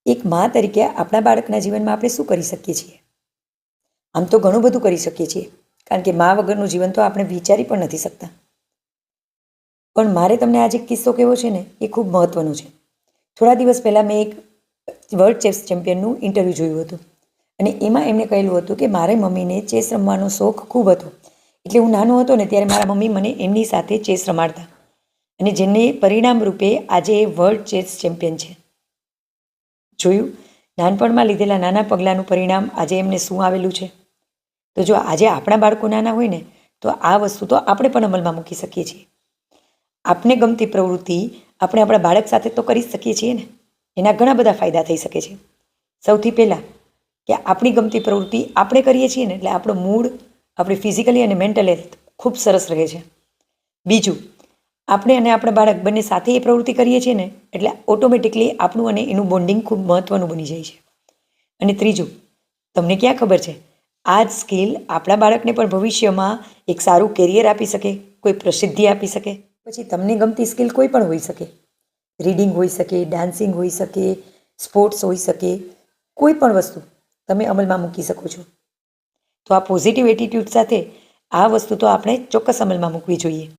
એક મા તરીકે આપણા બાળકના જીવનમાં આપણે શું કરી શકીએ છીએ? આમ તો ઘણું બધું કરી શકીએ છીએ, કારણ કે મા વગરનું જીવન તો આપણે વિચારી પણ નથી શકતા. પણ મારે તમને આજે એક કિસ્સો કહેવો છે ને, એ ખૂબ મહત્વનો છે. થોડા દિવસ પહેલાં મેં એક વર્લ્ડ ચેસ ચેમ્પિયનનું ઇન્ટરવ્યૂ જોયું હતું અને એમાં એમણે કહેલું હતું કે મારી મમ્મીને ચેસ રમવાનો શોખ ખૂબ હતો. એટલે હું નાનો હતો ને ત્યારે મારા મમ્મી મને એમની સાથે ચેસ રમાડતા, અને જેને પરિણામ રૂપે આજે એ વર્લ્ડ ચેસ ચેમ્પિયન છે. જોયું, નાનપણમાં લીધેલા નાના પગલાંનું પરિણામ આજે એમને શું આવેલું છે. તો જો આજે આપણા બાળકો નાના હોય ને, તો આ વસ્તુ તો આપણે પણ અમલમાં મૂકી શકીએ છીએ. આપને ગમતી પ્રવૃત્તિ આપણે આપણા બાળક સાથે તો કરી શકીએ છીએ ને. એના ઘણા બધા ફાયદા થઈ શકે છે. સૌથી પહેલાં કે આપણી ગમતી પ્રવૃત્તિ આપણે કરીએ છીએ ને, એટલે આપણો મૂડ, આપણી ફિઝિકલી અને મેન્ટલ હેલ્થ ખૂબ સરસ રહે છે. બીજું, આપણે અને આપણા બાળક બંને સાથે એ પ્રવૃત્તિ કરીએ છીએ ને, એટલે ઓટોમેટિકલી આપણું અને એનું બોન્ડિંગ ખૂબ મહત્ત્વનું બની જાય છે. અને ત્રીજું, તમને ક્યાં ખબર છે, આ જ સ્કિલ આપણા બાળકને પણ ભવિષ્યમાં એક સારું કેરિયર આપી શકે, કોઈ પ્રસિદ્ધિ આપી શકે. પછી તમને ગમતી સ્કિલ કોઈ પણ હોઈ શકે. રીડિંગ હોઈ શકે, ડાન્સિંગ હોઈ શકે, સ્પોર્ટ્સ હોઈ શકે, કોઈ પણ વસ્તુ તમે અમલમાં મૂકી શકો છો. તો આ પોઝિટિવ એટીટ્યૂડ સાથે આ વસ્તુ તો આપણે ચોક્કસ અમલમાં મૂકવી જોઈએ.